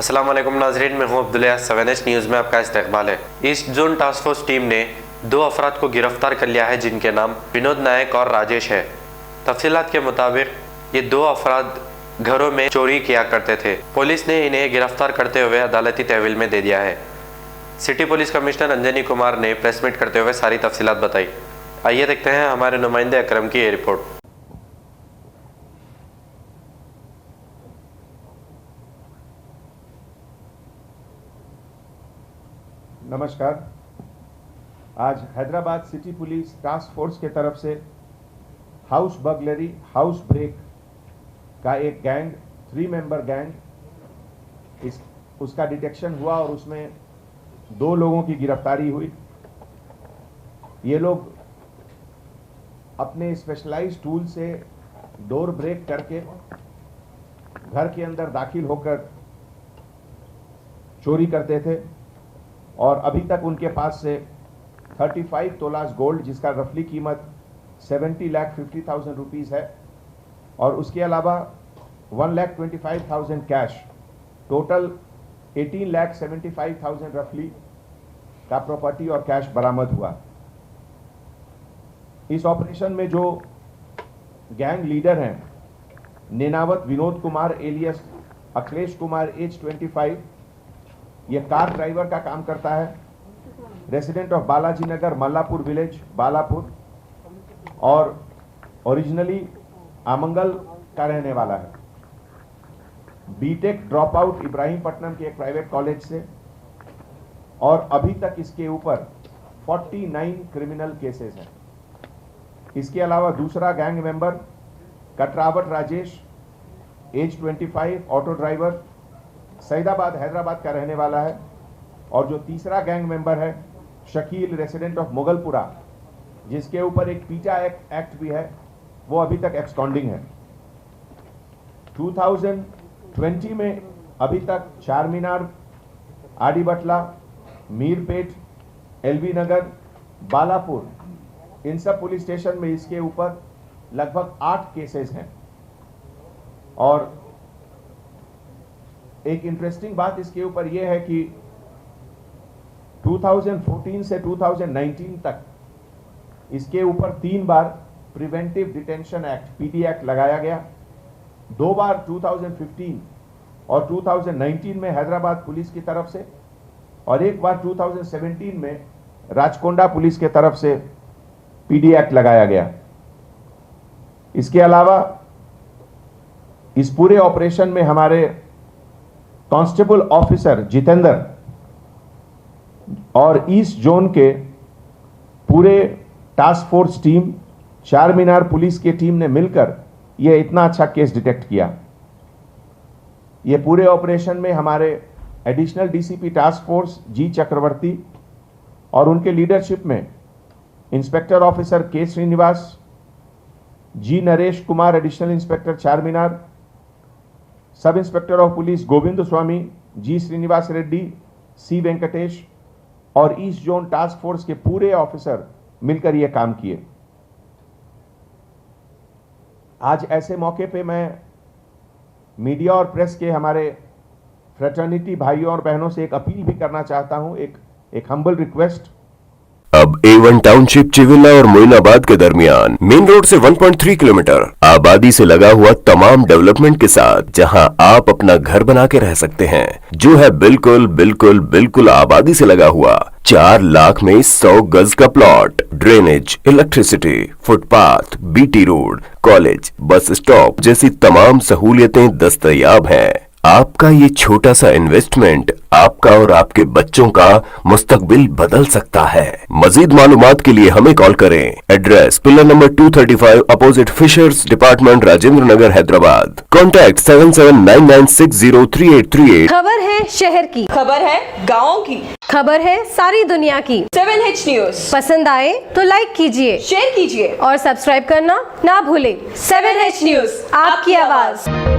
अस्सलाम वालेकुम नाज़रीन, मैं हूं अब्दुल्ला। 7H न्यूज़ में आपका इस्तकबाल है। East zone task force team ने 2 अफराद को गिरफ्तार कर लिया है जिनके नाम विनोद नायक और राजेश है। तफसीलात के मुताबिक ये 2 अफराद घरों में चोरी किया करते थे। पुलिस ने इन्हें गिरफ्तार करते हुए अदालती तहवील में दे दिया है। City police commissioner Anjani Kumar ने प्रेस मीट करते हुए सारी तफसीलात बताई। आइए देखते हैं हमारे नुमाइंदे अकरम की ये रिपोर्ट। नमस्कार। आज Hyderabad city police task force के तरफ से हाउस बर्गलरी, हाउस ब्रेक का एक गैंग, 3 मेंबर गैंग, उसका डिटेक्शन हुआ और उसमें 2 लोगों की गिरफ्तारी हुई। ये लोग अपने स्पेशलाइज्ड टूल से डोर ब्रेक करके घर के अंदर दाखिल होकर चोरी करते थे और अभी तक उनके पास से 35 तोलास गोल्ड, जिसका रफली कीमत 70,50,000 रुपीज़ है, और उसके अलावा 1,25,000 कैश, टोटल 18,75,000 रफली का प्रॉपर्टी और कैश बरामद हुआ। इस ऑपरेशन में जो गैंग लीडर हैं, नेनावत विनोद कुमार एलियस अखिलेश कुमार, एज 25, ये कार ड्राइवर का काम करता है, resident of Balaji Nagar, Mallapur village, Balapur, और ओरिजिनली आमंगल का रहने वाला है। बीटेक ड्रॉप आउट इब्राहिमपट्टनम के एक प्राइवेट कॉलेज से, और अभी तक इसके ऊपर 49 क्रिमिनल केसेस हैं। इसके अलावा दूसरा गैंग मेंबर कटरावट Rajesh, age 25, auto driver, Saidabad Hyderabad का रहने वाला है, और जो तीसरा गैंग मेंबर है शकील, रेसिडेंट ऑफ मुगलपुरा, जिसके ऊपर एक पीटा एक्ट भी है, वो अभी तक एक्सकॉन्डिंग है। 2020 में अभी तक चार मीनार, आडी बटला, मीरपेट, एलबी नगर, बालापुर, इन सब पुलिस स्टेशन में इसके ऊपर लगभग 8 केसेस हैं। और एक इंटरेस्टिंग बात इसके ऊपर यह है कि 2014 से 2019 तक इसके ऊपर 3 बार preventive detention act, PD act लगाया गया। 2 बार 2015 और 2019 में हैदराबाद पुलिस की तरफ से, और एक बार 2017 में राचकोंडा पुलिस के तरफ से पीडी एक्ट लगाया गया। इसके अलावा इस पूरे ऑपरेशन में हमारे कांस्टेबल ऑफिसर जितेंद्र और ईस्ट जोन के पूरे टास्क फोर्स टीम, चार मीनार पुलिस की टीम ने मिलकर यह इतना अच्छा केस डिटेक्ट किया। यह पूरे ऑपरेशन में हमारे additional DCP task force G Chakravarthi और उनके लीडरशिप में inspector officer K Srinivas, G Naresh Kumar, additional inspector Char Minar, sub inspector of police Govind Swamy, G Srinivas Reddy, C Venkatesh, और ईस्ट जोन टास्क फोर्स के पूरे ऑफिसर मिलकर यह काम किए। आज ऐसे मौके पे मैं मीडिया और प्रेस के हमारे फ्रेटर्निटी भाइयों और बहनों से एक अपील भी करना चाहता हूं, एक हम्बल रिक्वेस्ट। अब A1 टाउनशिप चिविला और मोइनाबाद के दरमियान मेन रोड से 1.3 किलोमीटर आबादी से लगा हुआ तमाम डेवलपमेंट के साथ, जहां आप अपना घर बना के रह सकते हैं, जो है बिल्कुल बिल्कुल बिल्कुल आबादी से लगा हुआ। 4 लाख में 100 गज का plot, drainage, electricity, footpath, BT road, college, bus stop जैसी तमाम सहूलियतें दस्तयाब हैं। आपका ये छोटा सा इन्वेस्टमेंट आपका और आपके बच्चों का मुस्तकबिल बदल सकता है। मजीद मालूमात के लिए हमें कॉल करें। Address pillar number 235 opposite fishers department, Rajendra Nagar, Hyderabad. Contact 7799603838। खबर है शहर की, खबर है गाँव की, खबर है सारी दुनिया की। 7H न्यूज पसंद आए तो लाइक कीजिए, शेयर कीजिए और सब्सक्राइब करना ना भूलें। 7H न्यूज, आपकी आवाज।